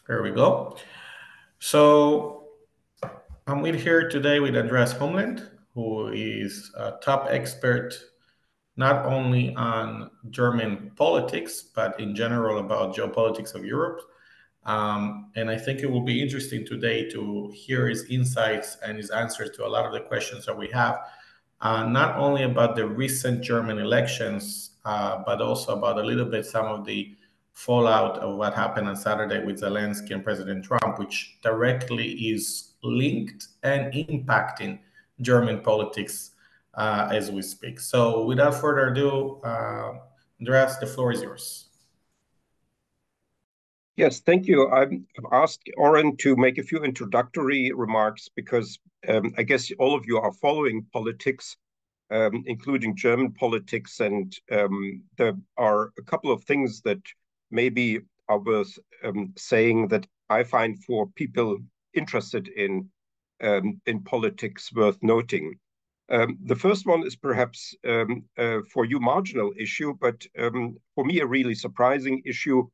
There we go. So I'm here today with Andreas Umland, who is a top expert not only on German politics, but in general about geopolitics of Europe. And I think it will be interesting today to hear his insights and his answers to a lot of the questions that we have, not only about the recent German elections, but also about a little bit some of the fallout of what happened on Saturday with Zelensky and President Trump, which directly is linked and impacting German politics as we speak. So without further ado, Andreas, the floor is yours. Yes, thank you. I've asked Oren to make a few introductory remarks because I guess all of you are following politics, including German politics, and there are a couple of things that maybe are worth saying that I find for people interested in politics worth noting. The first one is perhaps for you marginal issue, but for me a really surprising issue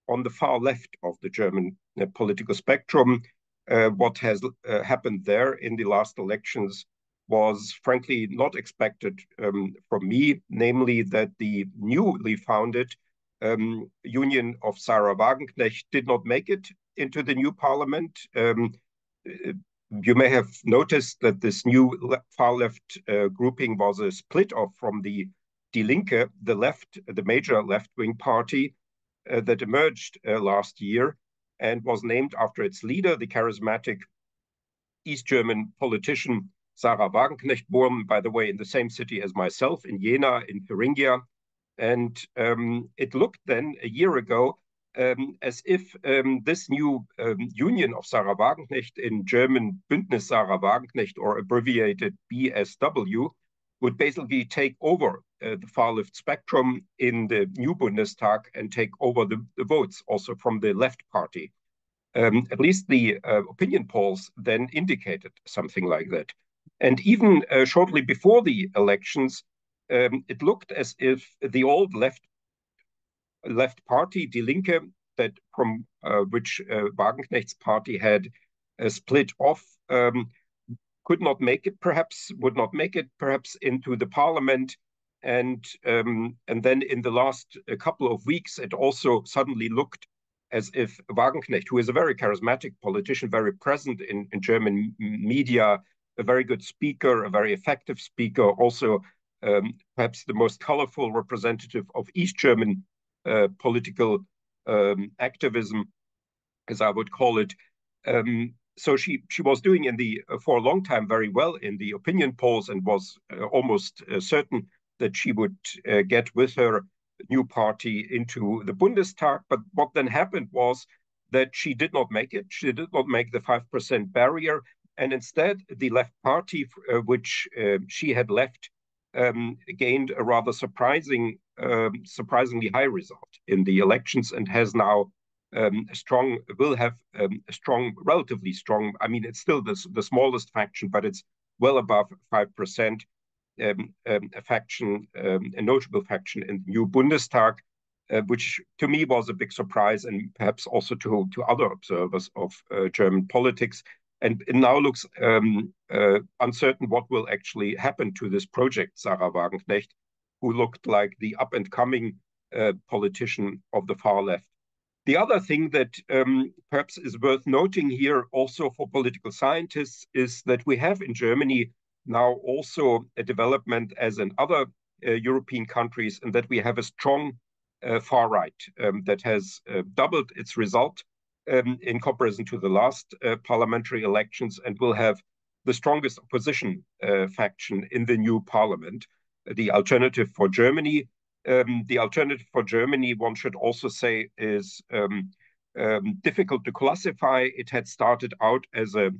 on the far left of the German political spectrum. What has happened there in the last elections was frankly not expected from me, namely that the newly founded Union of Sarah Wagenknecht did not make it into the new parliament. You may have noticed that this new far left grouping was a split off from the Die Linke, the major left-wing party, that emerged last year and was named after its leader, the charismatic East German politician Sarah Wagenknecht, born, by the way, in the same city as myself, in Jena, in Thuringia. And it looked then, a year ago, as if this new union of Sarah Wagenknecht, in German Bündnis Sarah Wagenknecht, or abbreviated BSW, would basically take over the far left spectrum in the new Bundestag and take over the votes also from the left party. At least the opinion polls then indicated something like that. And even shortly before the elections, it looked as if the old left party, Die Linke, that from which Wagenknecht's party had split off, would not make it perhaps into the parliament. And then in the last couple of weeks, it also suddenly looked as if Wagenknecht, who is a very charismatic politician, very present in German media, a very good speaker, a very effective speaker, also perhaps the most colorful representative of East German political activism, as I would call it. So she was doing for a long time very well in the opinion polls and was almost certain that she would get with her new party into the Bundestag. But what then happened was that she did not make it. She did not make the 5% barrier. And instead, the left party, which she had left, gained a rather surprisingly high result in the elections and has now relatively strong, I mean, it's still the smallest faction, but it's well above 5%, a notable faction in the new Bundestag, which to me was a big surprise and perhaps also to other observers of German politics. And it now looks uncertain what will actually happen to this project, Sarah Wagenknecht, who looked like the up-and-coming politician of the far left. The other thing that perhaps is worth noting here also for political scientists is that we have in Germany now also a development as in other European countries, and that we have a strong far right that has doubled its result in comparison to the last parliamentary elections, and will have the strongest opposition faction in the new parliament, the Alternative for Germany. The Alternative for Germany, one should also say, is difficult to classify. It had started out as a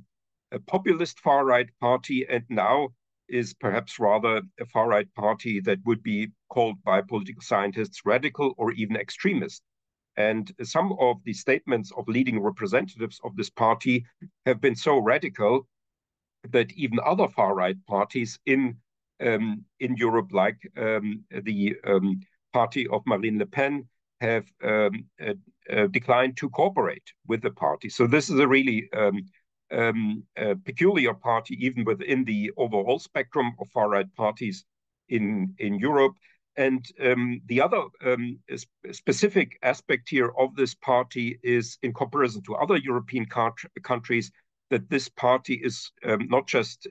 populist far-right party and now is perhaps rather a far-right party that would be called by political scientists radical or even extremist. And some of the statements of leading representatives of this party have been so radical that even other far-right parties in Europe, like the party of Marine Le Pen, have declined to cooperate with the party. So this is a really peculiar party, even within the overall spectrum of far-right parties in Europe. And the other specific aspect here of this party is, in comparison to other European countries, that this party is not just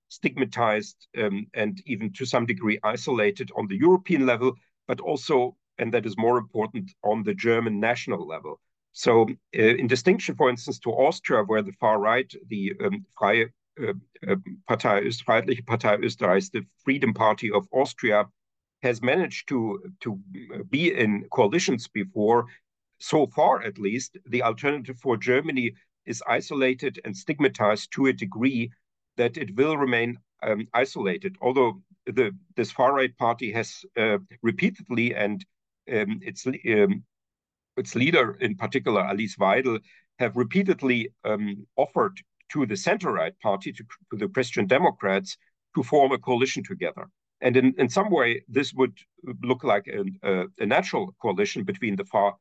stigmatized and even to some degree isolated on the European level, but also, and that is more important, on the German national level. So in distinction, for instance, to Austria, where the far right, the Freie Freiheitliche Partei Österreichs, the Freedom Party of Austria, has managed to be in coalitions before, so far at least, the Alternative for Germany is isolated and stigmatized to a degree that it will remain isolated. Although this far-right party has repeatedly, and its leader in particular, Alice Weidel, have repeatedly offered to the center-right party, to the Christian Democrats, to form a coalition together. And in some way, this would look like a natural coalition between the far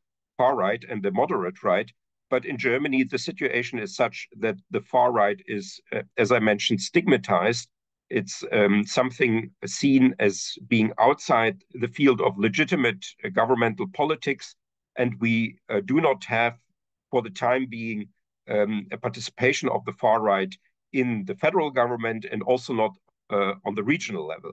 right and the moderate right. But in Germany, the situation is such that the far right is, as I mentioned, stigmatized. It's something seen as being outside the field of legitimate governmental politics. And we do not have, for the time being, a participation of the far right in the federal government, and also not on the regional level.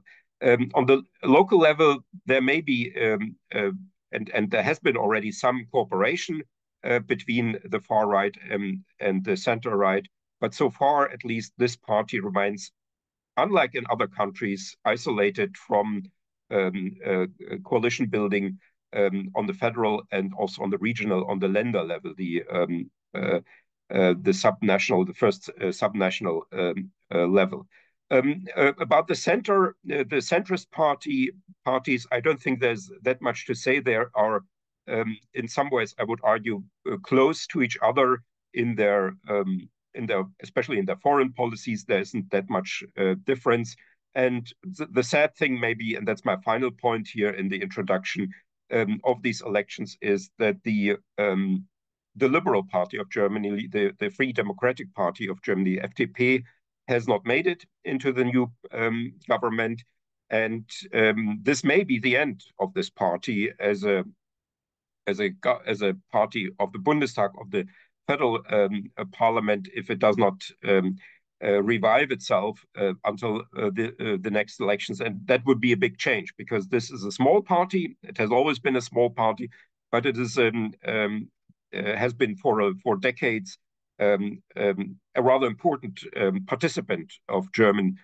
On the local level, there may be, and there has been already some cooperation between the far right and the center right. But so far, at least, this party remains, unlike in other countries, isolated from coalition building on the federal and also on the regional, on the Länder level, the subnational, the first subnational level. About the center, the centrist parties, I don't think there's that much to say. There are, in some ways, I would argue, close to each other in their, especially in their foreign policies. There isn't that much difference. And the sad thing, maybe, and that's my final point here in the introduction of these elections, is that the Liberal Party of Germany, the Free Democratic Party of Germany, FDP, has not made it into the new government. And this may be the end of this party as a party of the Bundestag, of the federal parliament, if it does not revive itself until the next elections. And that would be a big change, because this is a small party. It has always been a small party, but it is has been for decades a rather important participant of German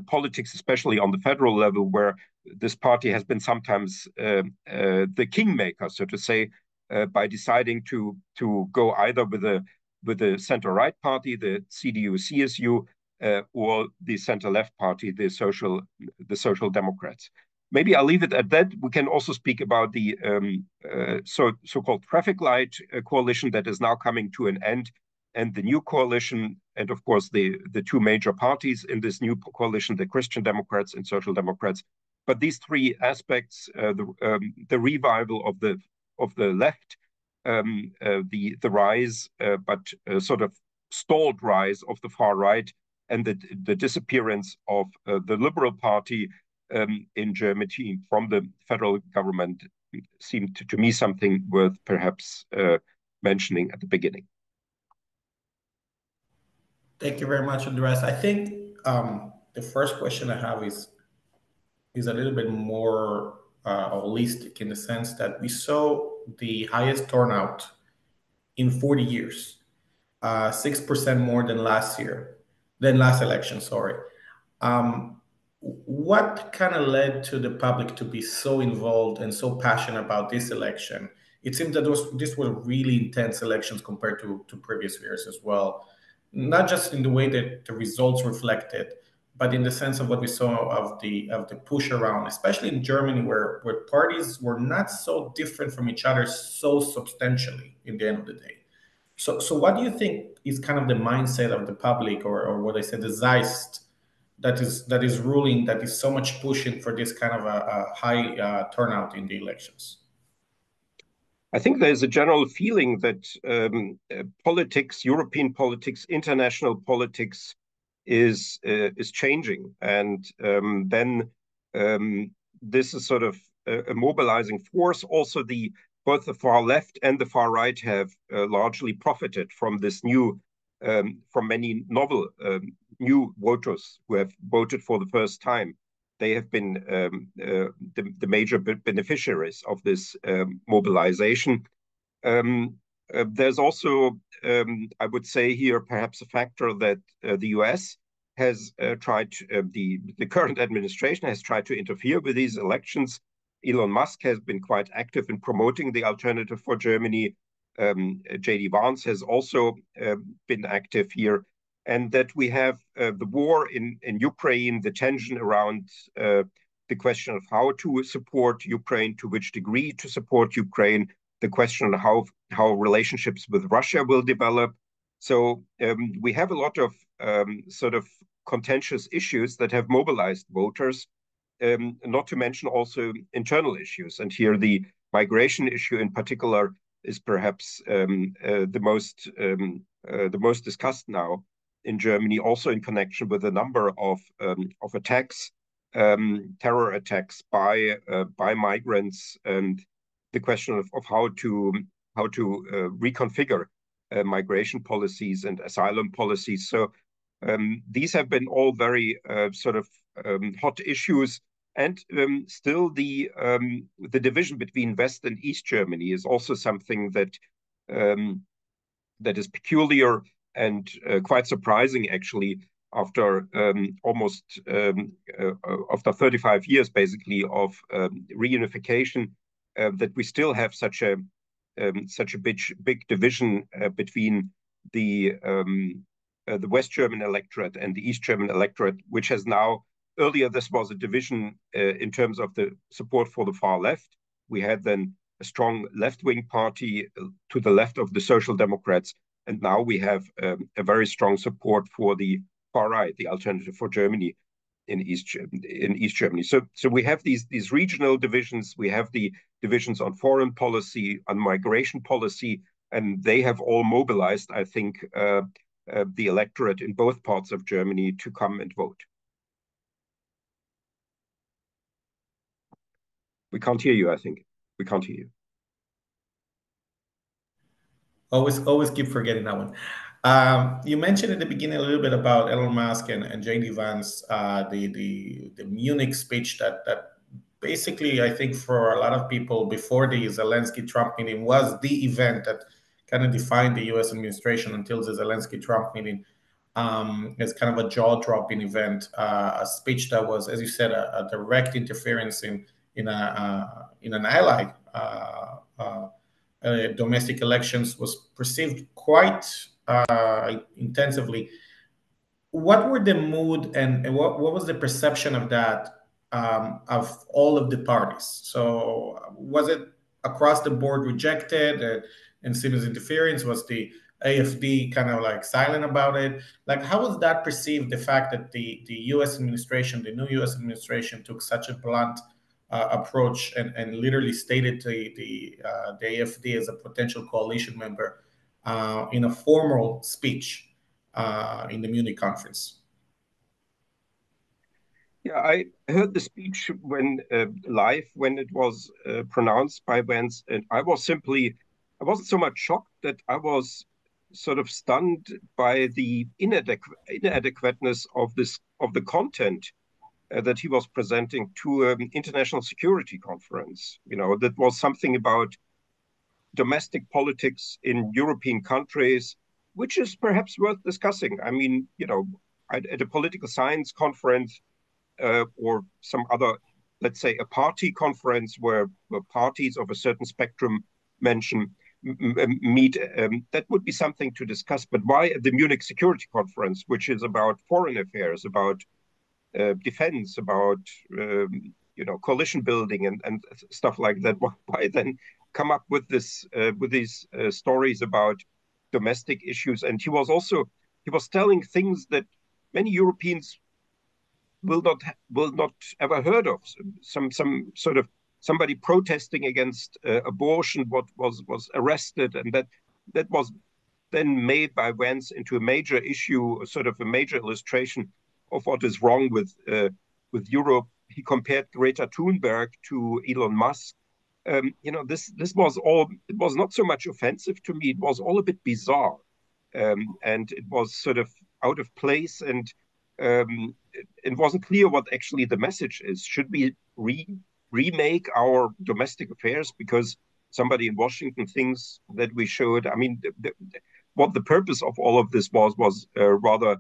politics, especially on the federal level, where this party has been sometimes the kingmaker, so to say, by deciding to go either with the center-right party, the CDU/CSU, or the center-left party, the Social Democrats. Maybe I'll leave it at that. We can also speak about the so-called traffic light coalition that is now coming to an end, and the new coalition, and of course the two major parties in this new coalition, the Christian Democrats and Social Democrats. But these three aspects, the revival of the left, the rise, but sort of stalled rise of the far right, and the disappearance of the Liberal Party in Germany from the federal government, seemed to me something worth perhaps mentioning at the beginning. Thank you very much, Andreas. I think the first question I have is a little bit more holistic, in the sense that we saw the highest turnout in 40 years, 6% more than last election, sorry. What kind of led to the public to be so involved and so passionate about this election? It seems that these were really intense elections compared to previous years as well, not just in the way that the results reflected, but in the sense of what we saw of the push around, especially in Germany, where parties were not so different from each other so substantially in the end of the day. So what do you think is kind of the mindset of the public, or what I said, the zeitgeist that is ruling, that is so much pushing for this kind of a high turnout in the elections? I think there's a general feeling that politics, European politics, international politics is changing, and then this is sort of a mobilizing force. Also, both the far left and the far right have largely profited from this from many novel new voters who have voted for the first time. They have been the major beneficiaries of this mobilization. There's also, I would say here, perhaps a factor that the US has the current administration has tried to interfere with these elections. Elon Musk has been quite active in promoting the alternative for Germany. J.D. Vance has also been active here. And that we have the war in Ukraine, the tension around the question of how to support Ukraine, to which degree to support Ukraine, the question of how relationships with Russia will develop. So we have a lot of sort of contentious issues that have mobilized voters, not to mention also internal issues. And here the migration issue in particular is perhaps the most discussed now in Germany, also in connection with a number of attacks, terror attacks by migrants, and the question of how to reconfigure migration policies and asylum policies. So these have been all very sort of hot issues. And still, the division between West and East Germany is also something that is peculiar and quite surprising, actually, after almost after 35 years, basically, of reunification, that we still have such a big division between the West German electorate and the East German electorate, which has now. Earlier, this was a division in terms of the support for the far left. We had then a strong left-wing party to the left of the Social Democrats, and now we have a very strong support for the far right, the Alternative for Germany in East Germany. So we have these regional divisions. We have the divisions on foreign policy, on migration policy, and they have all mobilized, I think, the electorate in both parts of Germany to come and vote. We can't hear you, I think. We can't hear you. Always keep forgetting that one. You mentioned at the beginning a little bit about Elon Musk and J.D. Vance, the Munich speech that basically, I think for a lot of people before the Zelensky-Trump meeting was the event that kind of defined the U.S. administration until the Zelensky-Trump meeting. It's kind of a jaw-dropping event, a speech that was, as you said, a direct interference in an ally. Domestic elections was perceived quite intensively. What were the mood and what was the perception of that of all of the parties? So was it across the board rejected and seen as interference? Was the AFD kind of like silent about it? Like, how was that perceived? The fact that the U.S. administration, the new U.S. administration, took such a blunt approach and literally stated the AFD as a potential coalition member in a formal speech in the Munich conference. Yeah, I heard the speech when live when it was pronounced by Vance, and I wasn't so much shocked that I was sort of stunned by the inadequateness of the content that he was presenting to an international security conference. You know, that was something about domestic politics in European countries, which is perhaps worth discussing. I mean, you know, at a political science conference or some other, let's say, a party conference where parties of a certain spectrum meet, that would be something to discuss. But why at the Munich Security Conference, which is about foreign affairs, about defense, about coalition building and stuff like that? Why then come up with these stories about domestic issues? And he was telling things that many Europeans will not ever heard of. Some sort of somebody protesting against abortion was arrested, and that was then made by Vance into a major issue, sort of a major illustration of what is wrong with Europe. He compared Greta Thunberg to Elon Musk. This was all. It was not so much offensive to me. It was all a bit bizarre, and it was sort of out of place, and it wasn't clear what actually the message is. Should we remake our domestic affairs because somebody in Washington thinks that we should? I mean, what the purpose of all of this was rather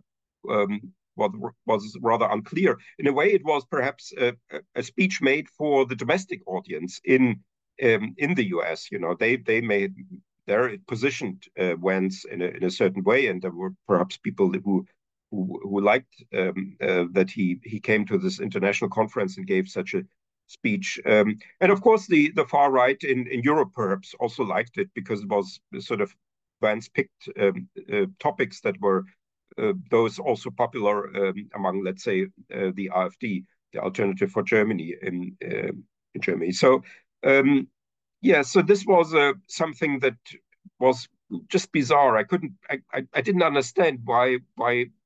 um, was rather unclear. In a way, it was perhaps a speech made for the domestic audience in the U.S. They made their positioned Vance in a certain way, and there were perhaps people who liked that he came to this international conference and gave such a speech. And of course, the far right in Europe perhaps also liked it because it was sort of Vance picked topics that were those also popular among, let's say, the AfD, the Alternative for Germany in Germany. So so this was something that was just bizarre. I didn't understand why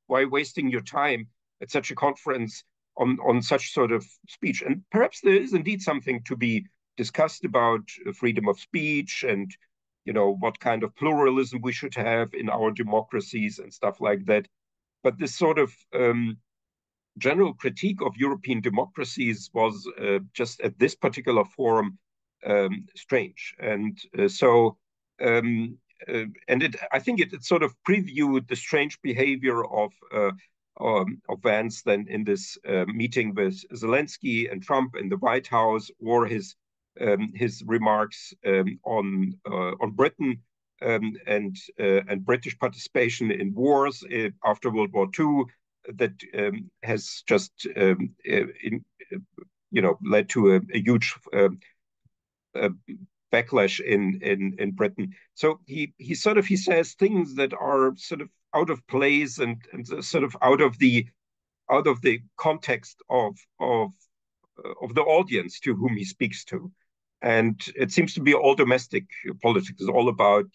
wasting your time at such a conference on such sort of speech. And perhaps there is indeed something to be discussed about freedom of speech and what kind of pluralism we should have in our democracies and stuff like that. But this sort of general critique of European democracies was just at this particular forum strange. And I think it sort of previewed the strange behavior of Vance then in this meeting with Zelensky and Trump in the White House, or his remarks on Britain and British participation in wars after World War II that has just led to a huge backlash in Britain. So he says things that are sort of out of place and sort of out of the context of the audience to whom he speaks to. And it seems to be all domestic politics. It's all about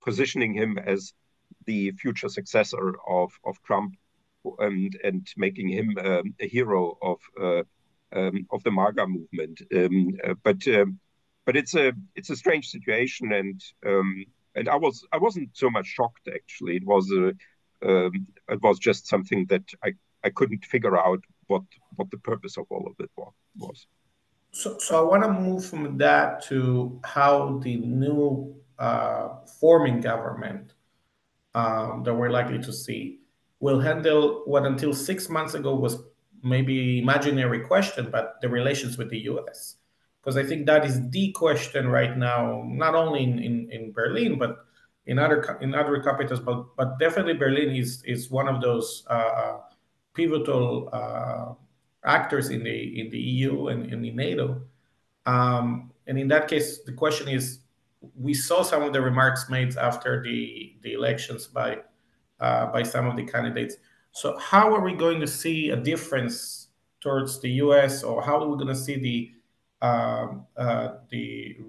positioning him as the future successor of Trump and making him a hero of the MAGA movement. But it's a strange situation, and I wasn't so much shocked actually. It was just something that I couldn't figure out what the purpose of all of it was. So I want to move from that to how the new forming government that we're likely to see will handle what until 6 months ago was maybe imaginary question, but the relations with the U.S. Because I think that is the question right now, not only in Berlin, but in other capitals, but definitely Berlin is one of those pivotal actors in the EU and in the NATO. And in that case, the question is, we saw some of the remarks made after the elections by some of the candidates. So how are we going to see a difference towards the U.S., or how are we going to see the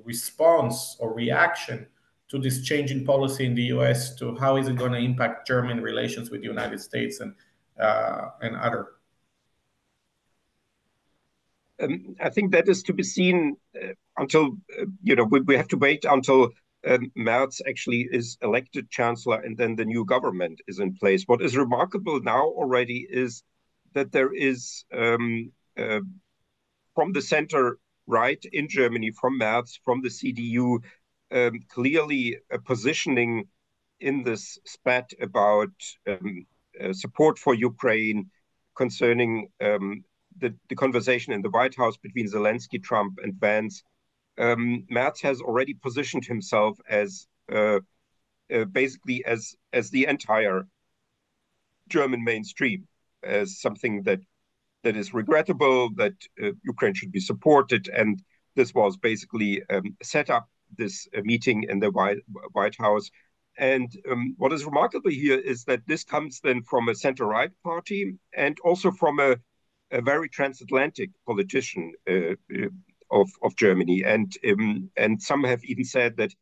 response or reaction to this change in policy in the U.S., to how is it going to impact German relations with the United States and other? I think that is to be seen until we have to wait until Merz actually is elected chancellor and then the new government is in place. What is remarkable now already is that there is from the center right in Germany, from Merz, from the CDU, clearly a positioning in this spat about support for Ukraine, concerning the conversation in the White House between Zelensky, Trump, and Vance. Merz has already positioned himself as basically as the entire German mainstream, as something that is regrettable, that Ukraine should be supported, and this was basically set up this meeting in the White House. And what is remarkable here is that this comes then from a center-right party and also from a very transatlantic politician. of Germany. And some have even said that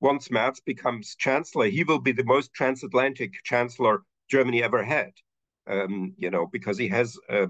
once Merz becomes chancellor, he will be the most transatlantic chancellor Germany ever had. Because he has a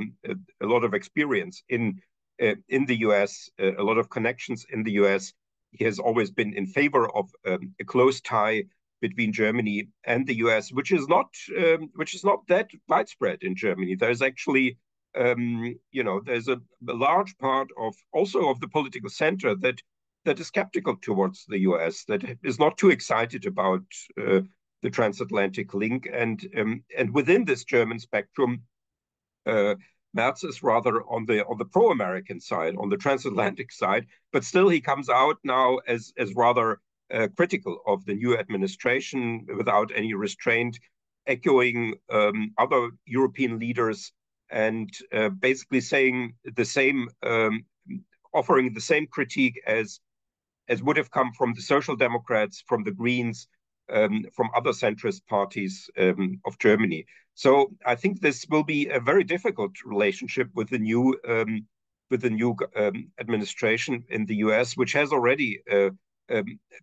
lot of experience in the US, a lot of connections in the US. He has always been in favor of a close tie between Germany and the US, which is not that widespread in Germany. There's actually there's a large part of also of the political center that is skeptical towards the US, that is not too excited about the transatlantic link, and within this German spectrum, Merz is rather on the pro-American side, on the transatlantic side, but still he comes out now as rather critical of the new administration without any restraint, echoing other European leaders and basically saying the same, offering the same critique as would have come from the Social Democrats, from the Greens, from other centrist parties of Germany. So I think this will be a very difficult relationship with the new administration in the US, which has already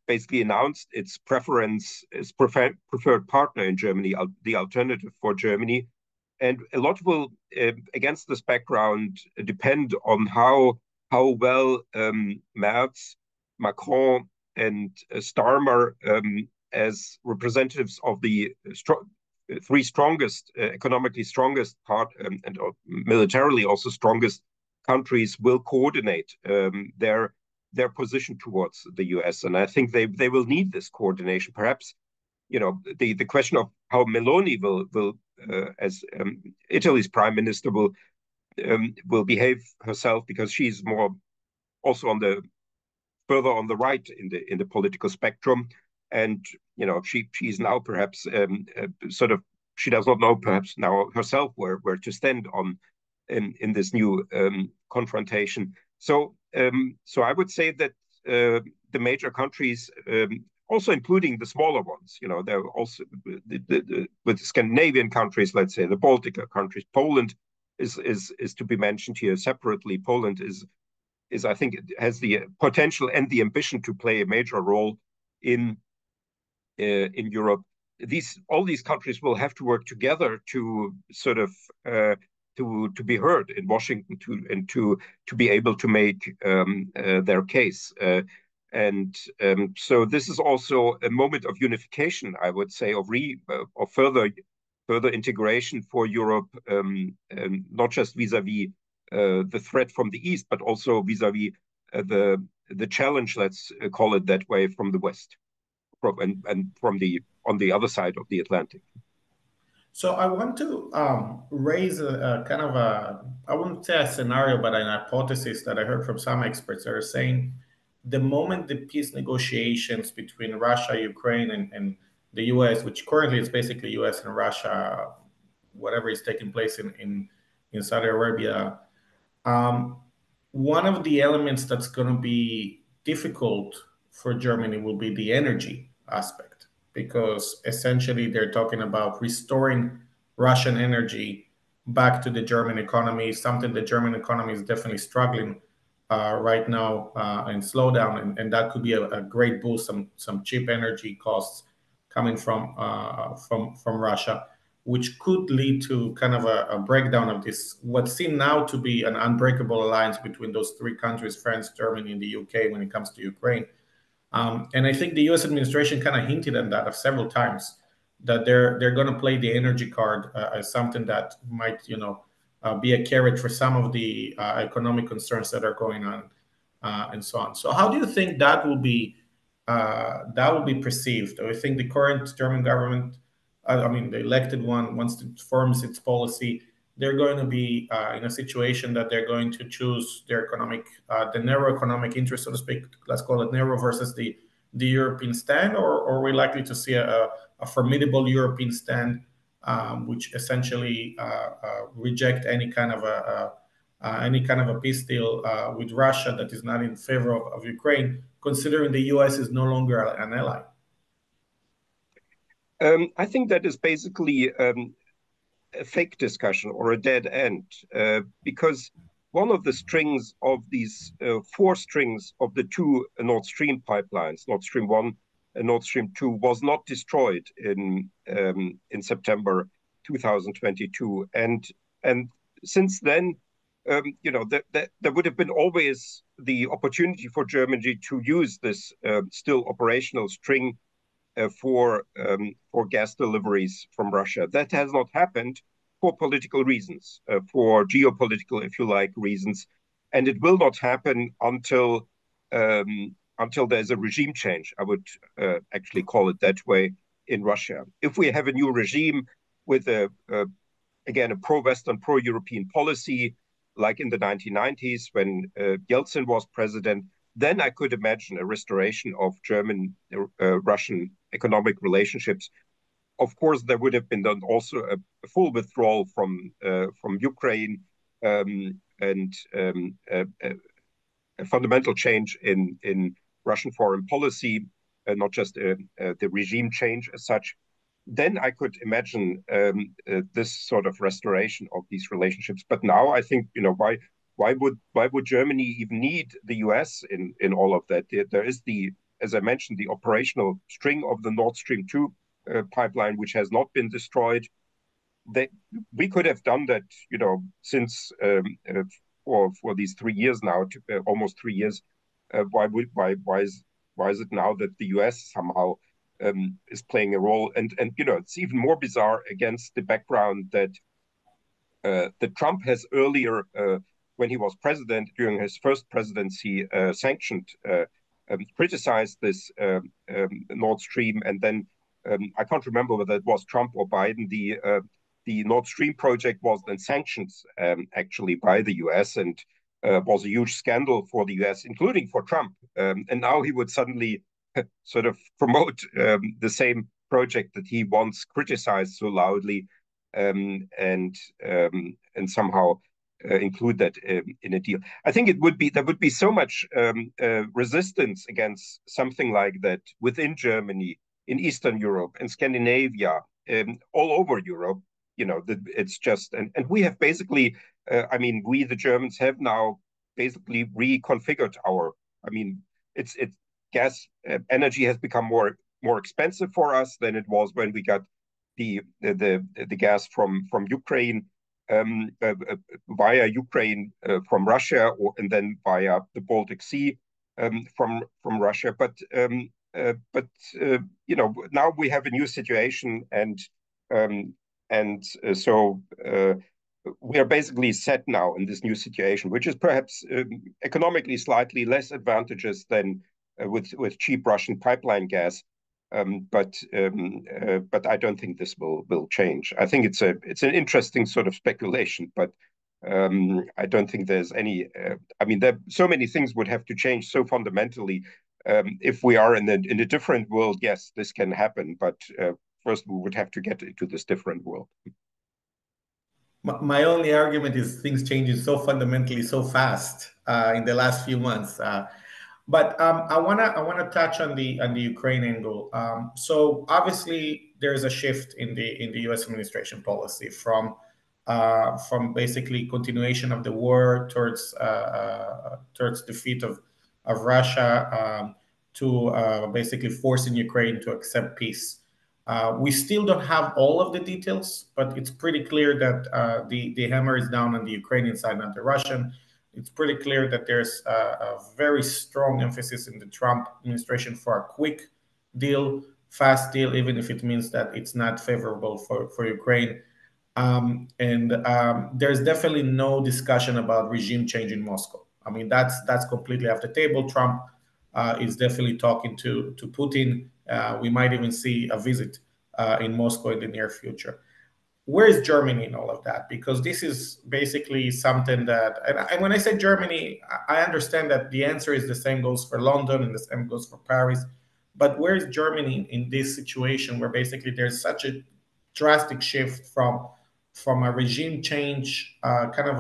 basically announced its preference, its preferred partner in Germany, the Alternative for Germany. And a lot will, against this background, depend on how well Merz, Macron, and Starmer, as representatives of the three strongest, economically strongest part and militarily also strongest countries, will coordinate their position towards the US. And I think they will need this coordination. Perhaps, the question of how Meloni will as Italy's prime minister will behave herself, because she's more also further on the right in the political spectrum, and she's now perhaps sort of, she does not know perhaps now herself where to stand on in this new confrontation. So I would say that the major countries, also including the smaller ones, there are also with the Scandinavian countries, let's say the Baltic countries, Poland is to be mentioned here separately. Poland is I think it has the potential and the ambition to play a major role in Europe. All these countries will have to work together to sort of to be heard in Washington, to be able to make their case. So this is also a moment of unification, I would say, of further integration for Europe, not just vis-à-vis the threat from the East, but also vis-à-vis the challenge, let's call it that way, from the West, and from on the other side of the Atlantic. So I want to raise a kind of I wouldn't say a scenario, but an hypothesis that I heard from some experts that are saying the moment the peace negotiations between Russia, Ukraine, and the US, which currently is basically US and Russia, whatever is taking place in Saudi Arabia, one of the elements that's going to be difficult for Germany will be the energy aspect, because essentially they're talking about restoring Russian energy back to the German economy, something the German economy is definitely struggling right now and slow down, and that could be a great boost, some cheap energy costs coming from Russia, which could lead to kind of a breakdown of this, what seem now to be an unbreakable alliance between those three countries, France, Germany, and the UK, when it comes to Ukraine. And I think the U.S. administration kind of hinted at that several times, that they're going to play the energy card as something that might, be a carrot for some of the economic concerns that are going on, and so on. So, how do you think that will be perceived? Do you think the current German government, I mean, the elected one, once it forms its policy, they're going to be in a situation that they're going to choose their the narrow economic interest, so to speak, let's call it narrow, versus the European stand, or are we likely to see a formidable European stand, which essentially reject any kind of a peace deal with Russia that is not in favor of Ukraine, considering the U.S. is no longer an ally? I think that is basically a fake discussion or a dead end, because one of the strings of these four strings of the two Nord Stream pipelines, Nord Stream 1 and Nord Stream 2, was not destroyed in September 2022. And since then, there would have been always the opportunity for Germany to use this still operational string for gas deliveries from Russia. That has not happened for political reasons, for geopolitical, if you like, reasons, and it will not happen until there's a regime change. I would actually call it that way in Russia. If we have a new regime with again a pro-Western, pro-European policy, like in the 1990s when Yeltsin was president, then I could imagine a restoration of German-Russian economic relationships. Of course, there would have been done also a full withdrawal from Ukraine and a fundamental change in Russian foreign policy, not just the regime change as such. Then I could imagine this sort of restoration of these relationships. But now I think, why would Germany even need the US in all of that? There is as I mentioned, the operational string of the Nord Stream 2 pipeline, which has not been destroyed. We could have done that, since for these 3 years now, almost 3 years. Why is it now that the US somehow is playing a role? And it's even more bizarre against the background that Trump has earlier, when he was president, during his first presidency, criticized this Nord Stream, and then I can't remember whether it was Trump or Biden. The Nord Stream project was then sanctioned actually by the US, and was a huge scandal for the US, including for Trump. And now he would suddenly sort of promote the same project that he once criticized so loudly, and somehow include that in a deal. I think there would be so much resistance against something like that within Germany, in Eastern Europe, and Scandinavia, all over Europe. It's just, and we have basically, we the Germans have now basically reconfigured it's gas energy has become more expensive for us than it was when we got the gas from Ukraine, via Ukraine, from Russia, and then via the Baltic Sea, from Russia. But now we have a new situation, and so we are basically set now in this new situation, which is perhaps economically slightly less advantageous than with cheap Russian pipeline gas. But I don't think this will change. I think it's an interesting sort of speculation, but I don't think there's any. There so many things would have to change so fundamentally. If we are in a different world, yes, this can happen, but first we would have to get into this different world. My only argument is things changing so fundamentally so fast in the last few months. But I wanna touch on the Ukraine angle. So obviously there's a shift in the U.S. administration policy from basically continuation of the war towards defeat of Russia, to basically forcing Ukraine to accept peace. We still don't have all of the details, but it's pretty clear that the hammer is down on the Ukrainian side, not the Russian. It's pretty clear that there's a very strong emphasis in the Trump administration for a quick deal, fast deal, even if it means that it's not favorable for Ukraine. There's definitely no discussion about regime change in Moscow. That's completely off the table. Trump is definitely talking to Putin. We might even see a visit in Moscow in the near future. Where is Germany in all of that? Because this is basically something that, and when I say Germany, I understand that the answer is the same goes for London and the same goes for Paris. But where is Germany in this situation where basically there's such a drastic shift from a regime change, kind of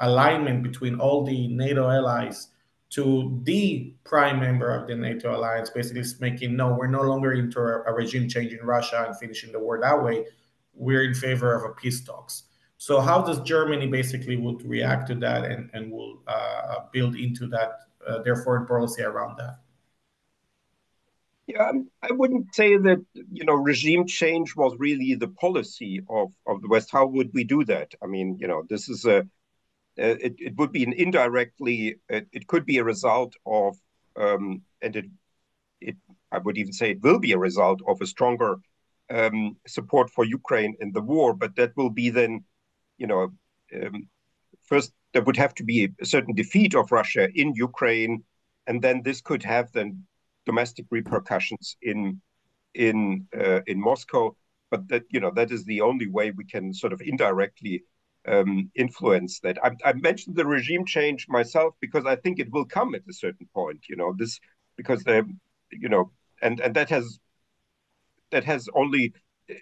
alignment between all the NATO allies, to the prime member of the NATO alliance, basically making, no, we're no longer into a regime change in Russia and finishing the war that way. We're in favor of a peace talks. So how does Germany basically would react to that and will build into that their foreign policy around that? Yeah, I wouldn't say that, regime change was really the policy of the West. How would we do that? I mean, this is it would be an indirectly, it could be a result of, and it, I would even say it will be a result of a stronger support for Ukraine in the war, but that will be then, you know, um, first there would have to be a certain defeat of Russia in Ukraine, and then this could have then domestic repercussions in Moscow. But that that is the only way we can sort of indirectly influence that. I mentioned the regime change myself because I think it will come at a certain point. This because the you know and that has only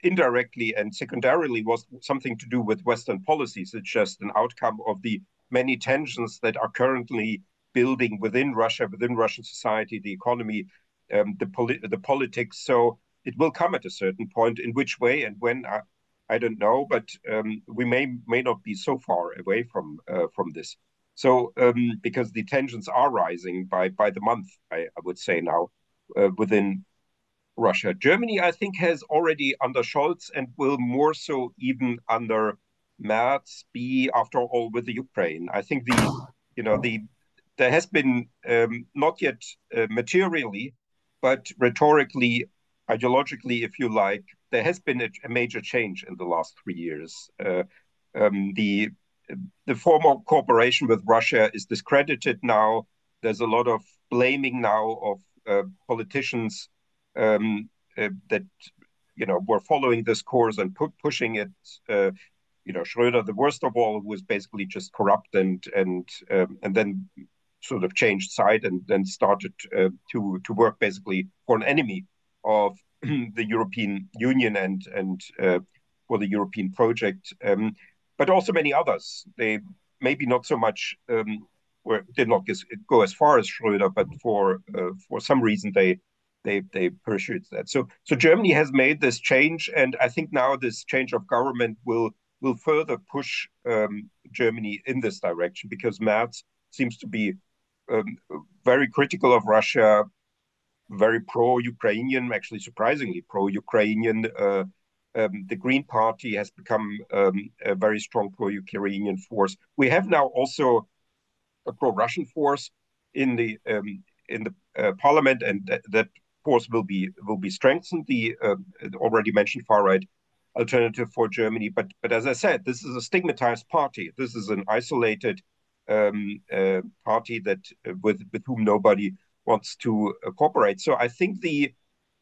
indirectly and secondarily was something to do with Western policies. It's just an outcome of the many tensions that are currently building within Russia, within Russian society, the economy, the politics. So it will come at a certain point. In which way and when, I don't know, but we may not be so far away from this. So because the tensions are rising by the month, I would say now within Russia. Germany, I think, has already under Scholz and will more so even under Merz be, after all, with the Ukraine. I think there has been not yet materially, but rhetorically, ideologically, if you like, there has been a major change in the last 3 years. The former cooperation with Russia is discredited now. There's a lot of blaming now of politicians that were following this course and pushing it. Schröder, the worst of all, was basically just corrupt and then sort of changed side and then started to work basically for an enemy of the European Union and for the European project, but also many others. They maybe not so much did not go as far as Schröder, but for some reason they pursued that. So Germany has made this change, and I think now this change of government will further push Germany in this direction because Merz seems to be very critical of Russia, very pro-Ukrainian, actually surprisingly pro-Ukrainian. The Green Party has become a very strong pro-Ukrainian force. We have now also a pro-Russian force in the parliament, and that force will be strengthened. The already mentioned far right alternative for Germany, but as I said, this is a stigmatized party. This is an isolated party that with whom nobody wants to cooperate. So I think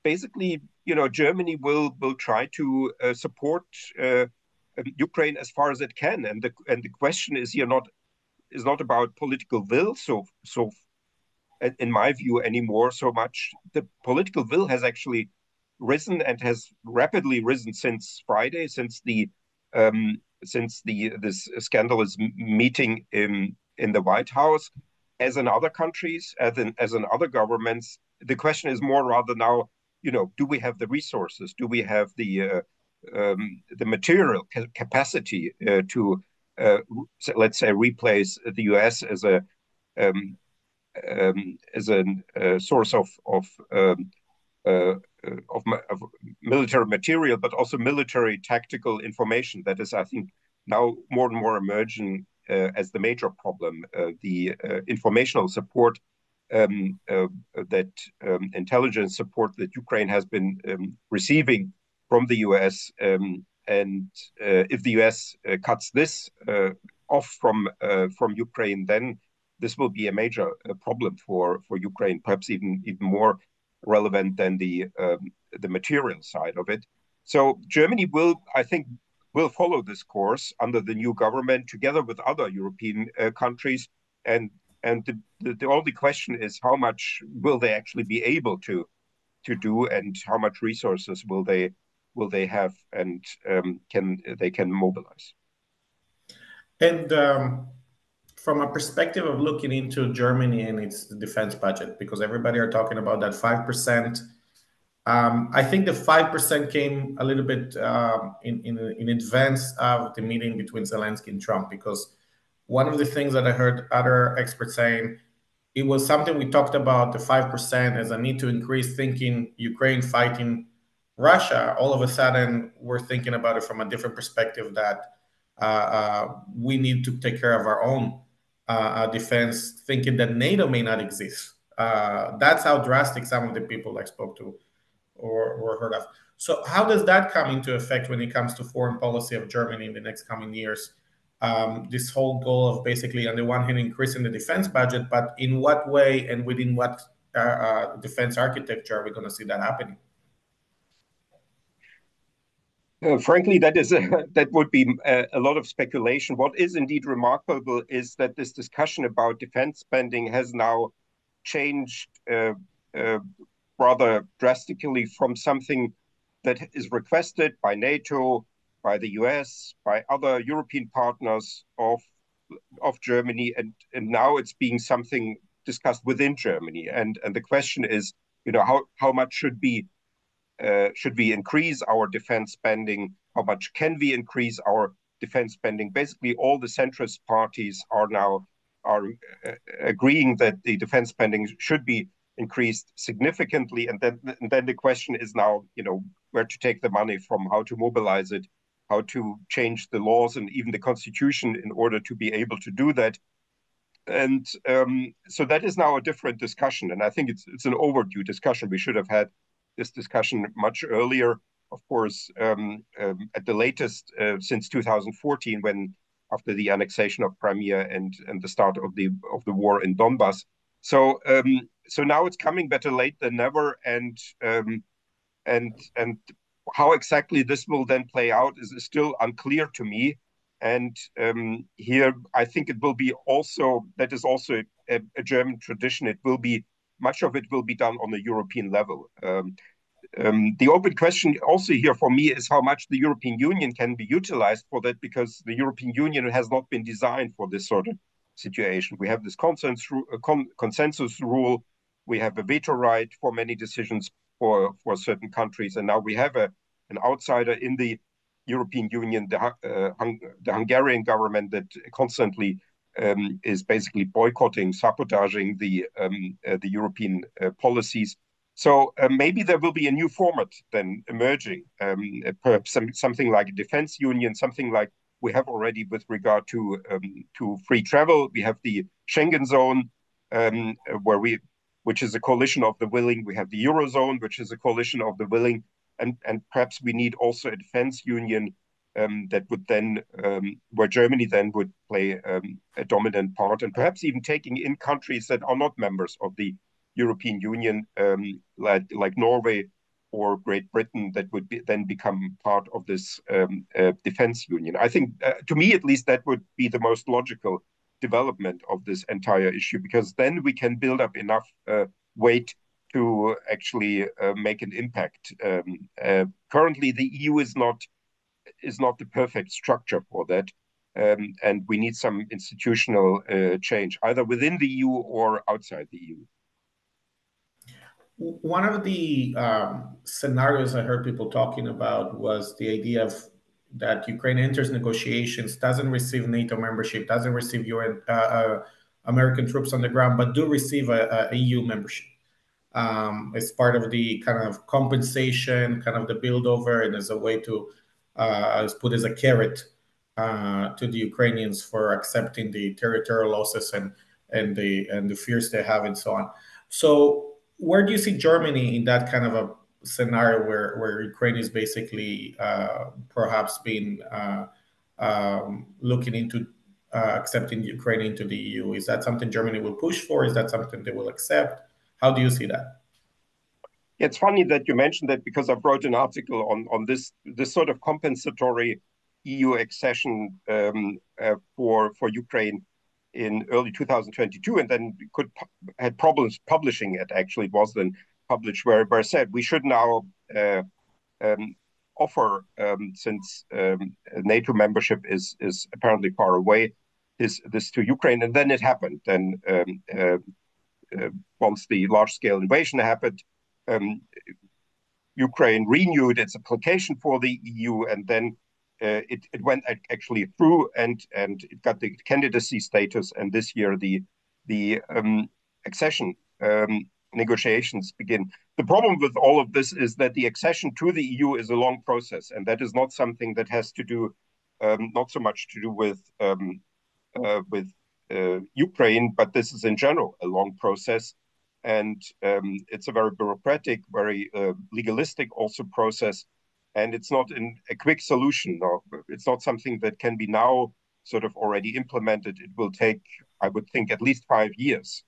basically Germany will try to support Ukraine as far as it can, and the question is here not about political will. So in my view anymore so much. The political will has actually risen and has rapidly risen since Friday, since this scandalous meeting in the White House, as in other countries, as in other governments. The question is more rather now, do we have the resources? Do we have the material capacity to let's say replace the U.S. Um, as a source of military material, but also military tactical information. That is, I think, now more and more emerging as the major problem. The informational support that intelligence support that Ukraine has been receiving from the U.S. And if the U.S. cuts this off from Ukraine, then this will be a major problem for Ukraine, perhaps even more relevant than the material side of it. So Germany I think, will follow this course under the new government together with other European countries. And the only question is how much will they actually be able to do, and how much resources will they have, and can mobilize. And from a perspective of looking into Germany and its defense budget, because everybody are talking about that 5% I think the 5% came a little bit in advance of the meeting between Zelensky and Trump, because one of the things that I heard other experts saying, it was something we talked about, the 5% as a need to increase, thinking Ukraine fighting Russia. All of a sudden, we're thinking about it from a different perspective, that we need to take care of our own defense, thinking that NATO may not exist. That's how drastic some of the people I spoke to or heard of. So, how does that come into effect when it comes to foreign policy of Germany in the next coming years? This whole goal of basically, on the one hand, increasing the defense budget, but in what way and within what defense architecture are we going to see that happening? Frankly, that would be a lot of speculation. What is indeed remarkable is that this discussion about defense spending has now changed uh, rather drastically from something that is requested by NATO, by the US, by other European partners of Germany, and now it's being something discussed within Germany. And the question is, how much should we increase our defense spending? How much can we increase our defense spending? Basically, all the centrist parties are now agreeing that the defense spending should be increased significantly, and then the question is now, where to take the money from, how to mobilize it, how to change the laws and even the constitution in order to be able to do that. And so that is now a different discussion, and I think it's an overdue discussion. We should have had this discussion much earlier, of course, at the latest since 2014, when after the annexation of Crimea and the start of the war in Donbass. So now it's coming better late than never, and how exactly this will then play out is still unclear to me. And here, I think it will be also, that is also a German tradition. It will be, much of it will be done on a European level. The open question also here for me is how much the European Union can be utilized for that, because the European Union has not been designed for this sort of situation. We have this consensus rule. We have a veto right for many decisions for certain countries. And now we have an outsider in the European Union, the Hungarian government, that constantly is basically boycotting, sabotaging the European policies. So maybe there will be a new format then emerging, perhaps something like a defense union, something like we have already with regard to free travel. We have the Schengen zone, which is a coalition of the willing. We have the Eurozone, which is a coalition of the willing. And perhaps we need also a defense union that would then, where Germany then would play a dominant part, and perhaps even taking in countries that are not members of the European Union, like Norway or Great Britain, that would then become part of this defense union. I think, to me at least, that would be the most logical development of this entire issue, because then we can build up enough weight to actually make an impact. Currently, the EU is not the perfect structure for that, and we need some institutional change, either within the EU or outside the EU. One of the scenarios I heard people talking about was the idea of that Ukraine enters negotiations, doesn't receive NATO membership, doesn't receive UN, American troops on the ground, but do receive a EU membership as part of the kind of compensation, kind of the build over, and as a way to put as a carrot to the Ukrainians for accepting the territorial losses and the fears they have and so on. So where do you see Germany in that kind of a scenario where Ukraine is basically perhaps being looking into accepting Ukraine into the EU? Is that something Germany will push for? Is that something they will accept? How do you see that? It's funny that you mentioned that, because I wrote an article on this sort of compensatory EU accession for Ukraine in early 2022, and then had problems publishing it. Actually, it was then published where I said we should now offer, since NATO membership is apparently far away, this to Ukraine, and then it happened. Then once the large scale invasion happened, Ukraine renewed its application for the EU, and then it went actually through, and it got the candidacy status. And this year the accession negotiations begin. The problem with all of this is that the accession to the EU is a long process, and that is not something that has to do not so much to do with Ukraine, but this is in general a long process, and it's a very bureaucratic, very legalistic also process, and it's not a quick solution. No, it's not something that can be now sort of already implemented. It will take, I would think, at least 5 years,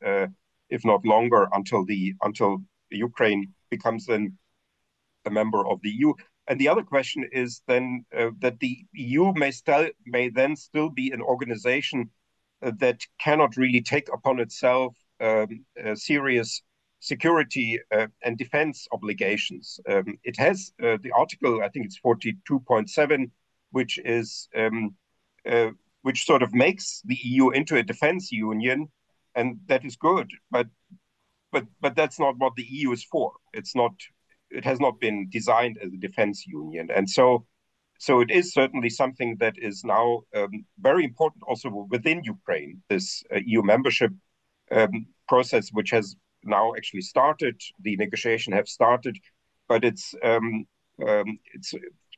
if not longer, until Ukraine becomes then a member of the EU. And the other question is then that the EU may then still be an organization that cannot really take upon itself serious security and defense obligations. It has the article, I think it's 42.7, which is which sort of makes the EU into a defense union, and that is good. But that's not what the EU is for. It's not. It has not been designed as a defense union, and so it is certainly something that is now very important also within Ukraine. This EU membership process, which has now actually started, the negotiation have started, but it's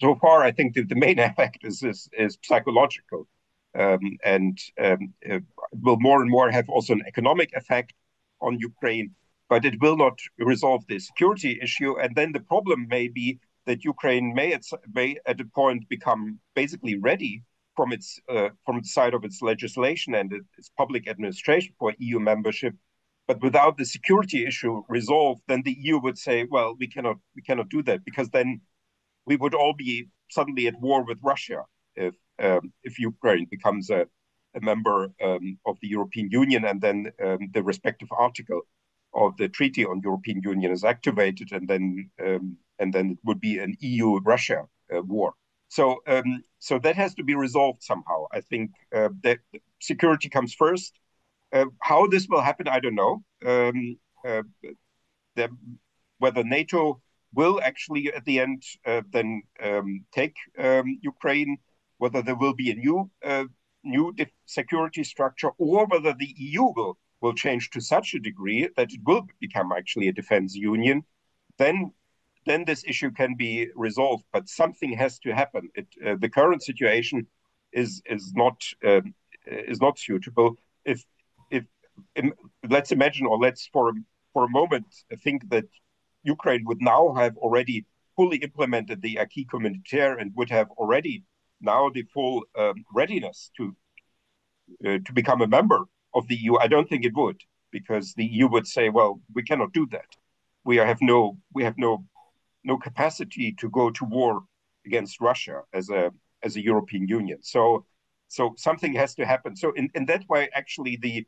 so far I think the main effect is psychological, and it will more and more have also an economic effect on Ukraine, but it will not resolve the security issue. And then the problem may be that Ukraine may at a point become basically ready from the side of its legislation and its public administration for EU membership, but without the security issue resolved, then the EU would say, well, we cannot do that, because then we would all be suddenly at war with Russia if Ukraine becomes a member of the European Union, and then the respective article of the Treaty on European Union is activated, and then it would be an EU-Russia war. So that has to be resolved somehow. I think that security comes first. How this will happen, I don't know. Whether NATO will actually, at the end, then take Ukraine, whether there will be a new security structure, or whether the EU will change to such a degree that it will become actually a defense union, then this issue can be resolved. But something has to happen. The current situation is not suitable. If let's imagine, or let's for a moment think that Ukraine would now have already fully implemented the acquis communautaire and would have already now the full readiness to become a member of the EU. I don't think it would, because the EU would say, well, we cannot do that. We have no capacity to go to war against Russia as a European Union. So something has to happen. So in that way, actually, the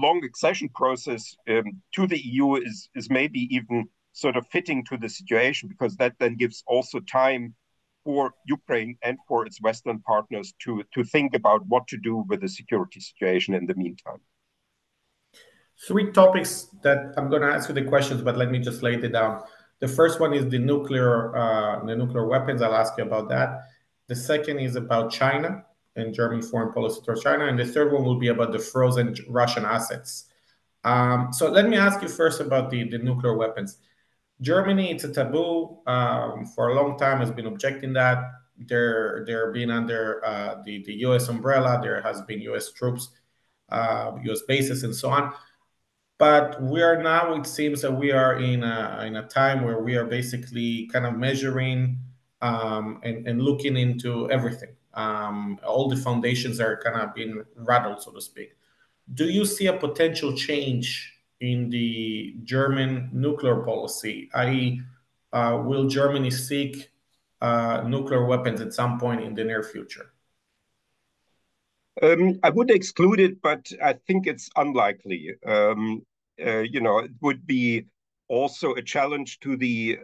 long accession process to the EU is maybe even sort of fitting to the situation, because that then gives also time for Ukraine and for its Western partners to think about what to do with the security situation in the meantime. Three topics that I'm going to ask you the questions, but let me just lay it down. The first one is the nuclear weapons. I'll ask you about that. The second is about China and German foreign policy towards China, and the third one will be about the frozen Russian assets. So let me ask you first about the nuclear weapons. Germany, it's a taboo. For a long time has been objecting that. They're being under the U.S. umbrella. There has been U.S. troops, U.S. bases, and so on. But we are now, it seems that we are in a time where we are basically kind of measuring and looking into everything. All the foundations are kind of being rattled, so to speak. Do you see a potential change in the German nuclear policy? I.e., will Germany seek nuclear weapons at some point in the near future? I would exclude it, but I think it's unlikely. It would be also a challenge to the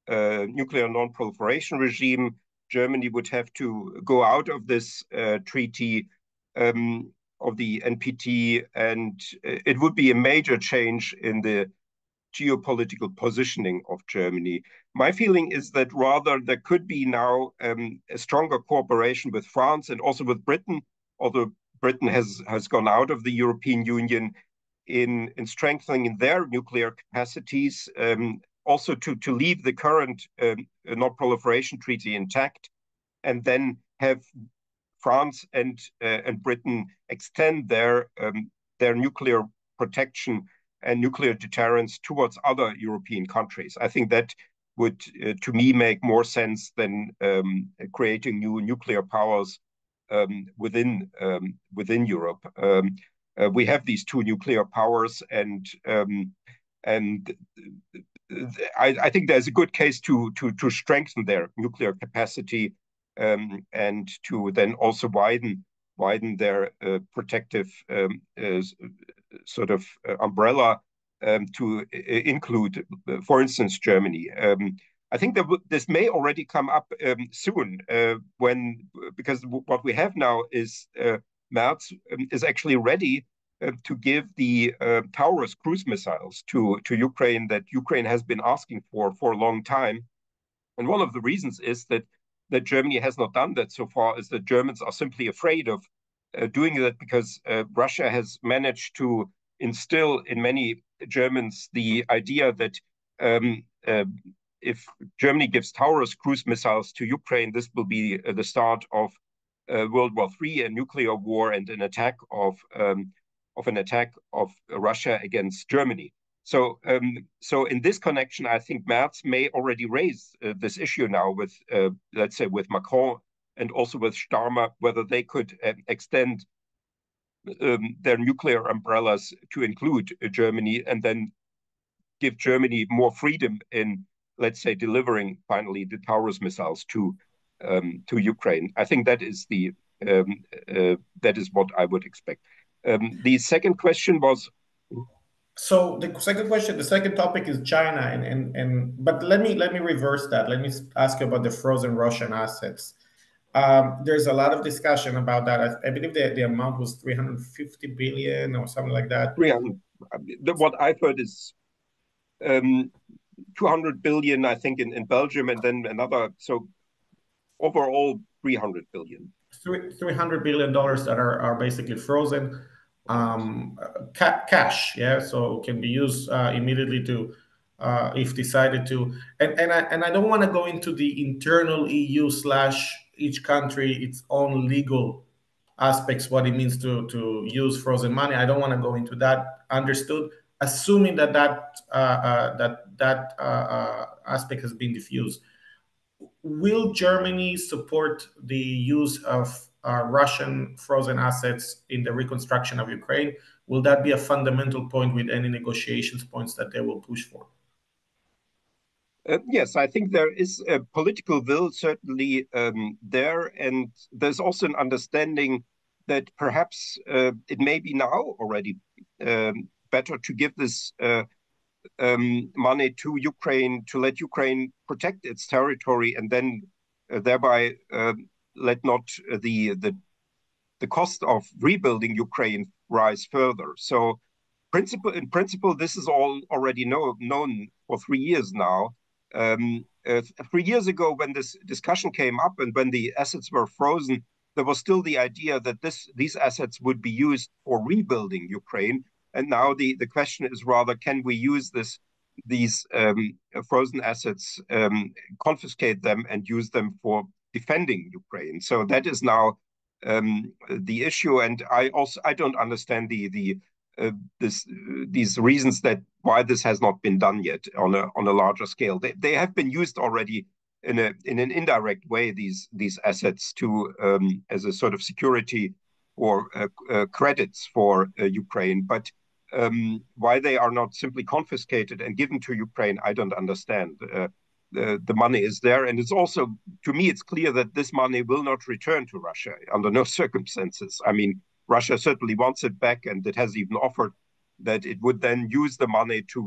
nuclear non-proliferation regime. Germany would have to go out of this treaty of the NPT, and it would be a major change in the geopolitical positioning of Germany. My feeling is that rather there could be now a stronger cooperation with France and also with Britain, although Britain has gone out of the European Union, in strengthening their nuclear capacities, also to leave the current non-proliferation treaty intact, and then have France and Britain extend their nuclear protection and nuclear deterrence towards other European countries. I think that would, to me, make more sense than creating new nuclear powers within Europe. We have these two nuclear powers, and I think there's a good case to strengthen their nuclear capacity, and to then also widen their protective sort of umbrella, to include, for instance, Germany. I think that this may already come up soon, because what we have now is Merz is actually ready to give the Taurus cruise missiles to Ukraine, that Ukraine has been asking for a long time. And one of the reasons is that Germany has not done that so far, is that Germans are simply afraid of doing that, because Russia has managed to instill in many Germans the idea that if Germany gives Taurus cruise missiles to Ukraine, this will be the start of World War III, a nuclear war, and an attack of Russia against Germany. So in this connection, I think Merz may already raise this issue now with, let's say, with Macron and also with Starmer, whether they could extend their nuclear umbrellas to include Germany, and then give Germany more freedom in, let's say, delivering finally the Taurus missiles to Ukraine. I think that is what I would expect. The second question was. So the second topic is China, but let me reverse that. Let me ask you about the frozen Russian assets. There's a lot of discussion about that. I believe the amount was 350 billion or something like that. 300. What I've heard is 200 billion, I think, in Belgium, and then another. So overall, 300 billion. $300 billion that are basically frozen. Cash, yeah, so can be used immediately to, if decided to. And I don't want to go into the internal EU / each country its own legal aspects, what it means to use frozen money. I don't want to go into that. Understood. Assuming that aspect has been diffused, will Germany support the use of Russian frozen assets in the reconstruction of Ukraine? Will that be a fundamental point with any negotiations points that they will push for? Yes, I think there is a political will certainly there, and there's also an understanding that perhaps it may be now already better to give this money to Ukraine, to let Ukraine protect its territory, and then thereby let not the cost of rebuilding Ukraine rise further. So in principle, this is all already known for 3 years now. 3 years ago, when this discussion came up and when the assets were frozen, there was still the idea that these assets would be used for rebuilding Ukraine. And now the question is rather, can we use these frozen assets, confiscate them, and use them for defending Ukraine? So that is now the issue. And I don't understand these reasons that why this has not been done yet on a larger scale. They have been used already in an indirect way, these assets, to as a sort of security or credits for Ukraine. But why they are not simply confiscated and given to Ukraine, I don't understand. The money is there, and it's also, to me, it's clear that this money will not return to Russia under no circumstances. I mean, Russia certainly wants it back, and it has even offered that it would then use the money to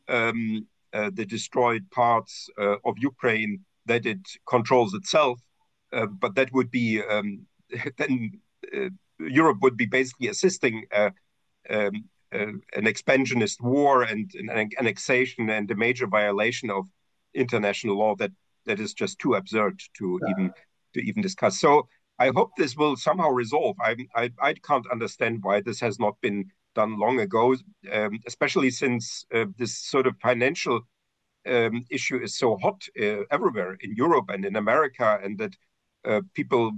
the destroyed parts of Ukraine that it controls itself. But that would be then Europe would be basically assisting an expansionist war and an annexation and a major violation of international law that is just too absurd to even discuss. So I hope this will somehow resolve. I can't understand why this has not been done long ago, especially since this sort of financial issue is so hot everywhere in Europe and in America, and that people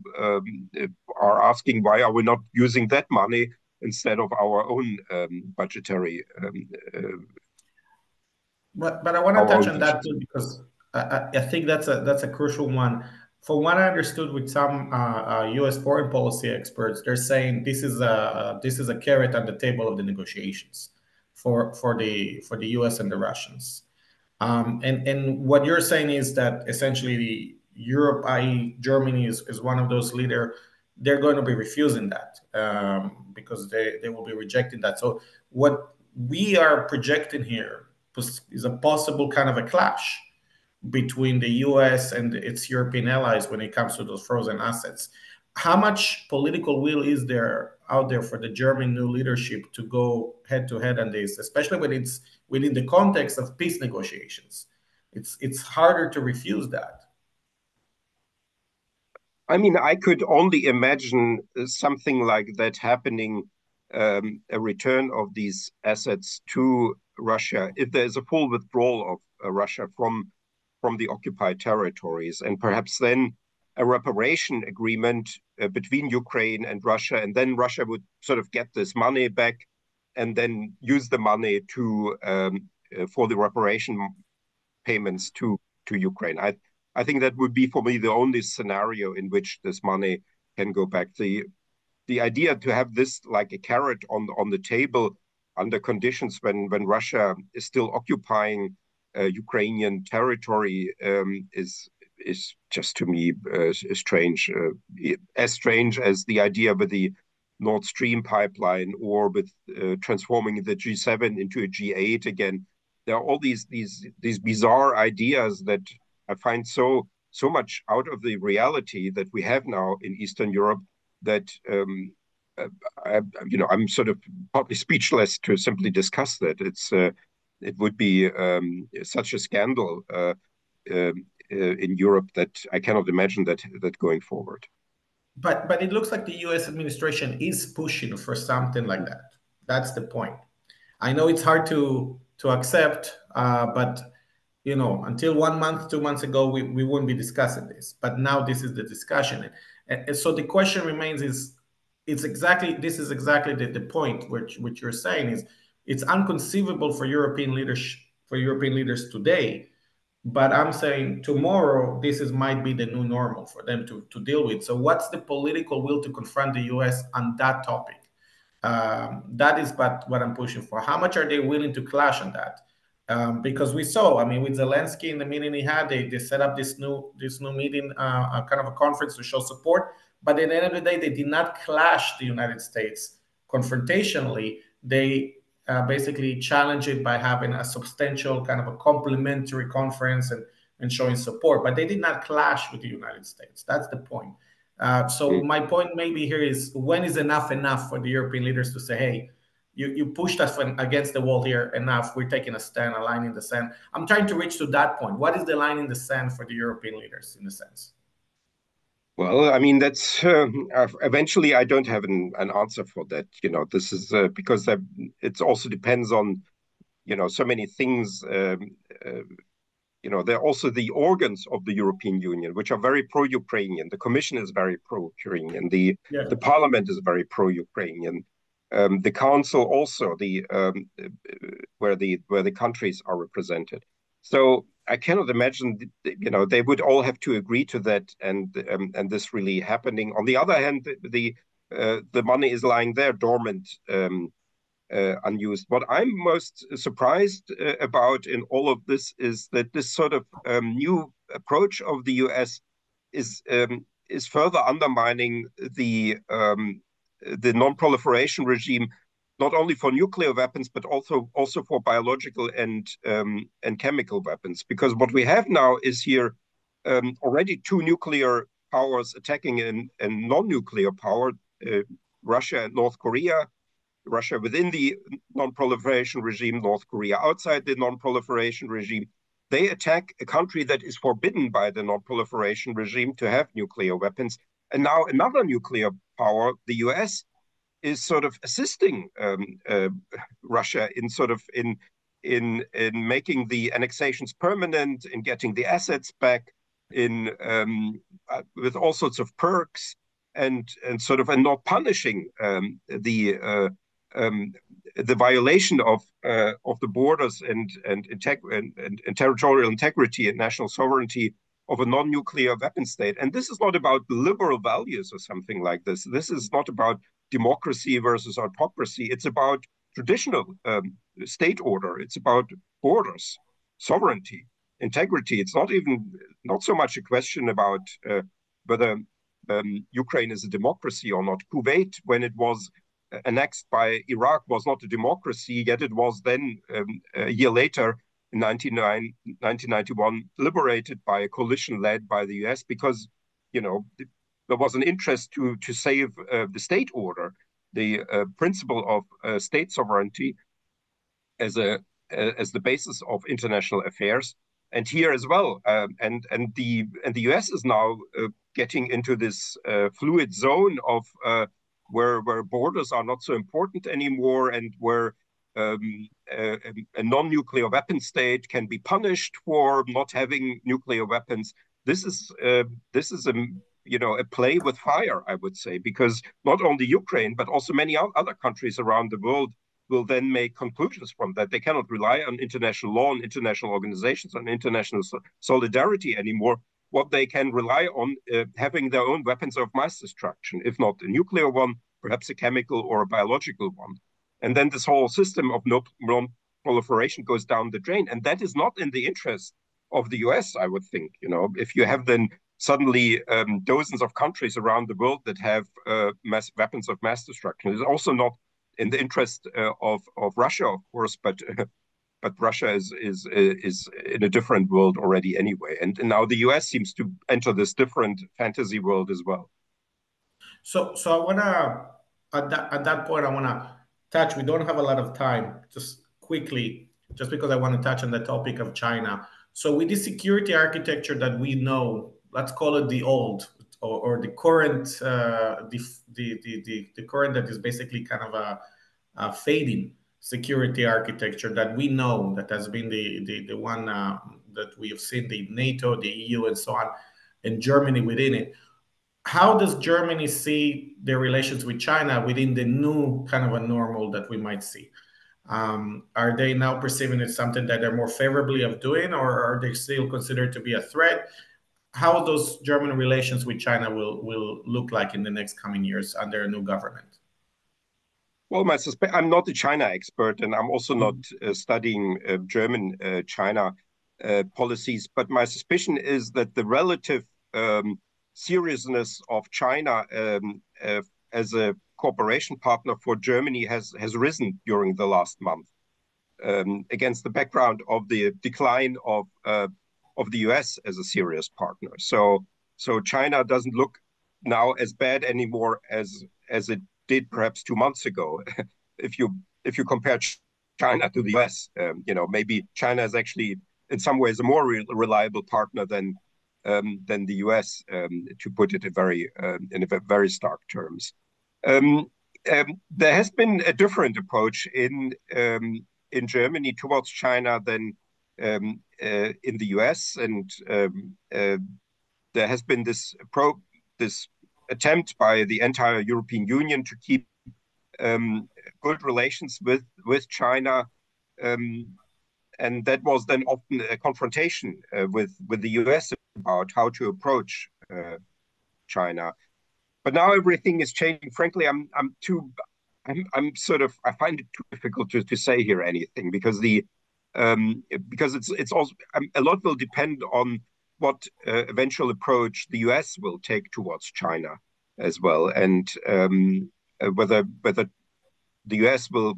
are asking why are we not using that money instead of our own budgetary. But I want to touch on that too because I think that's a crucial one. From what I understood with some U.S. foreign policy experts, they're saying this is a carrot on the table of the negotiations for the U.S. and the Russians. And what you're saying is that essentially Europe, i.e., Germany, is one of those leaders. They're going to be refusing that because they will be rejecting that. So what we are projecting here is a possible kind of a clash between the US and its European allies when it comes to those frozen assets. How much political will is there out there for the German new leadership to go head to head on this, especially when it's within the context of peace negotiations? It's harder to refuse that. I mean, I could only imagine something like that happening, a return of these assets to Russia, if there is a full withdrawal of Russia from the occupied territories, and perhaps then a reparation agreement between Ukraine and Russia, and then Russia would sort of get this money back, and then use the money to for the reparation payments to Ukraine. I think that would be for me the only scenario in which this money can go back. The idea to have this like a carrot on the table under conditions when Russia is still occupying Ukrainian territory is just to me strange, as strange as the idea with the Nord Stream pipeline or with transforming the G7 into a G8 again. There are all these bizarre ideas that I find so much out of the reality that we have now in Eastern Europe that I'm sort of partly speechless to simply discuss that. It would be such a scandal in Europe that I cannot imagine that going forward. But it looks like the U.S. administration is pushing for something like that. That's the point. I know it's hard to accept, but until 1 month, 2 months ago, we wouldn't be discussing this. But now this is the discussion, and so the question remains: this is exactly the point which you're saying is it's unconceivable for European leaders today. But I'm saying tomorrow, might be the new normal for them to deal with. So, what's the political will to confront the U.S. on that topic? That is what I'm pushing for. How much are they willing to clash on that? Because we saw, I mean, with Zelensky in the meeting he had, they set up this new meeting, kind of a conference to show support. But at the end of the day, they did not clash the United States confrontationally. They basically challenge it by having a substantial kind of a complementary conference and showing support. But they did not clash with the United States. That's the point. So my point maybe here is when is enough for the European leaders to say, hey, you pushed us against the wall here enough. We're taking a stand, a line in the sand. I'm trying to reach to that point. What is the line in the sand for the European leaders in a sense? Well, I mean, that's eventually I don't have an answer for that. This is because it also depends on, so many things. There are also the organs of the European Union, which are very pro-Ukrainian. The Commission is very pro-Ukrainian. The Parliament is very pro-Ukrainian. The Council also, where the countries are represented. So I cannot imagine, they would all have to agree to that, and this really happening. On the other hand, the money is lying there dormant, unused. What I'm most surprised about in all of this is that this sort of new approach of the US is further undermining the non-proliferation regime, not only for nuclear weapons but also for biological and chemical weapons. Because what we have now is here already two nuclear powers attacking a non-nuclear power, Russia and North Korea. Russia within the non-proliferation regime, North Korea outside the non-proliferation regime. They attack a country that is forbidden by the non-proliferation regime to have nuclear weapons. And now another nuclear power, the US, is sort of assisting Russia in making the annexations permanent, in getting the assets back, with all sorts of perks, and not punishing the violation of the borders and territorial integrity and national sovereignty of a non-nuclear weapon state. And this is not about liberal values or something like this. This is not about democracy versus autocracy. It's about traditional state order. It's about borders, sovereignty, integrity. It's not so much a question about whether Ukraine is a democracy or not. Kuwait, when it was annexed by Iraq, was not a democracy, yet it was then, a year later, in 1991, liberated by a coalition led by the US because, there was an interest to save the state order, the principle of state sovereignty as the basis of international affairs. And here as well, and the US is now getting into this fluid zone of where borders are not so important anymore, and where a non-nuclear weapon state can be punished for not having nuclear weapons. This is a play with fire, I would say, because not only Ukraine but also many other countries around the world will then make conclusions from that. They cannot rely on international law, on international organizations, on international solidarity anymore. What they can rely on, having their own weapons of mass destruction, if not a nuclear one, perhaps a chemical or a biological one. And then this whole system of non-proliferation goes down the drain. And that is not in the interest of the US, I would think. If you have then suddenly dozens of countries around the world that have weapons of mass destruction, it's also not in the interest of Russia, of course, but Russia is in a different world already anyway. And now the US seems to enter this different fantasy world as well. So I wanna at that point I wanna touch. We don't have a lot of time. Just quickly, just because I want to touch on the topic of China. So with the security architecture that we know, let's call it the old or the current, the current that is basically kind of a fading security architecture that we know, that has been the one that we have seen, the NATO, the EU, and so on, and Germany within it. How does Germany see their relations with China within the new kind of a normal that we might see? Are they now perceiving it something that they're more favorably of doing, or are they still considered to be a threat? How those German relations with China will look like in the next coming years under a new government? Well, I'm not a China expert, and I'm also not studying German China policies. But my suspicion is that the relative seriousness of China as a cooperation partner for Germany has risen during the last month, against the background of the decline of the US as a serious partner. So China doesn't look now as bad anymore as it did perhaps 2 months ago. if you compare China to the US, maybe China is actually in some ways a more reliable partner than the US, to put it in very stark terms. There has been a different approach in Germany towards China than in the US, and there has been this attempt by the entire European Union to keep good relations with China, and that was then often a confrontation with the US about how to approach China. But now everything is changing. Frankly, I find it too difficult to say here anything, because it's also a lot will depend on what eventual approach the US will take towards China as well, and whether the US will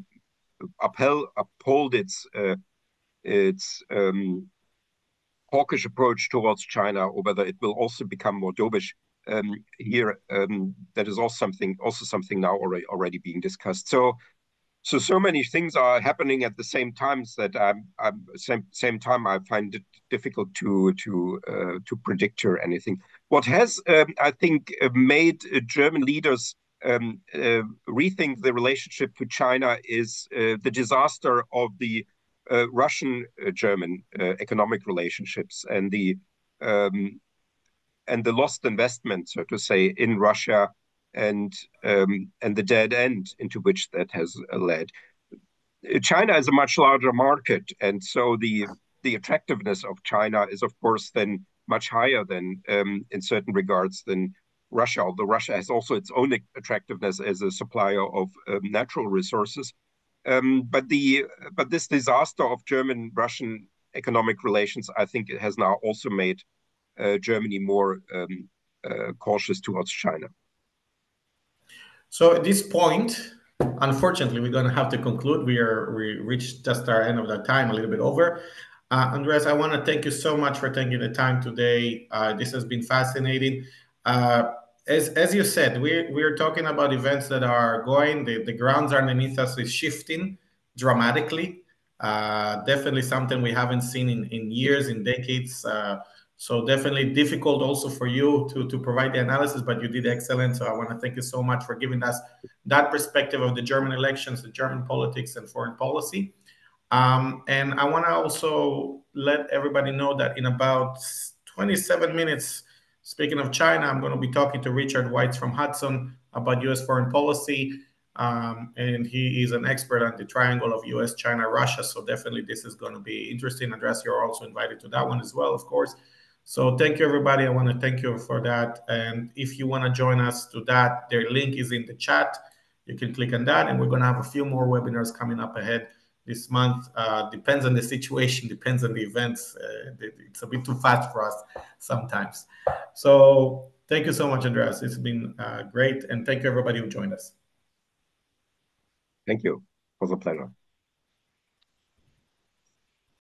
uphold its hawkish approach towards China, or whether it will also become more dovish. That is also something now already being discussed. So So many things are happening at the same times that same time I find it difficult to predict or anything. What has I think made German leaders rethink the relationship to China is the disaster of the Russian-German economic relationships um, and the lost investment, so to say, in Russia and the dead end into which that has led. China is a much larger market, and so the attractiveness of China is, of course, then much higher than in certain regards than Russia. Although Russia has also its own attractiveness as a supplier of natural resources, but this disaster of German-Russian economic relations, I think, it has now also made Germany more cautious towards China. So at this point, unfortunately, we're going to have to conclude. We reached just our end of the time, a little bit over. Andreas, I want to thank you so much for taking the time today. This has been fascinating. As you said, we're talking about events that are going. The grounds underneath us is shifting dramatically. Definitely something we haven't seen in years, in decades. So definitely difficult also for you to provide the analysis, but you did excellent. So I want to thank you so much for giving us that perspective of the German elections, the German politics and foreign policy. And I want to also let everybody know that in about 27 minutes, speaking of China, I'm going to be talking to Richard Weitz from Hudson about U.S. foreign policy. And he is an expert on the triangle of U.S., China, Russia. So definitely this is going to be interesting. Andreas, you're also invited to that one as well, of course. So thank you, everybody. I want to thank you for that. And if you want to join us to that, their link is in the chat. You can click on that. And we're going to have a few more webinars coming up ahead this month. Depends on the situation, depends on the events. It's a bit too fast for us sometimes. So thank you so much, Andreas. It's been great. And thank you, everybody who joined us. Thank you. It was a pleasure.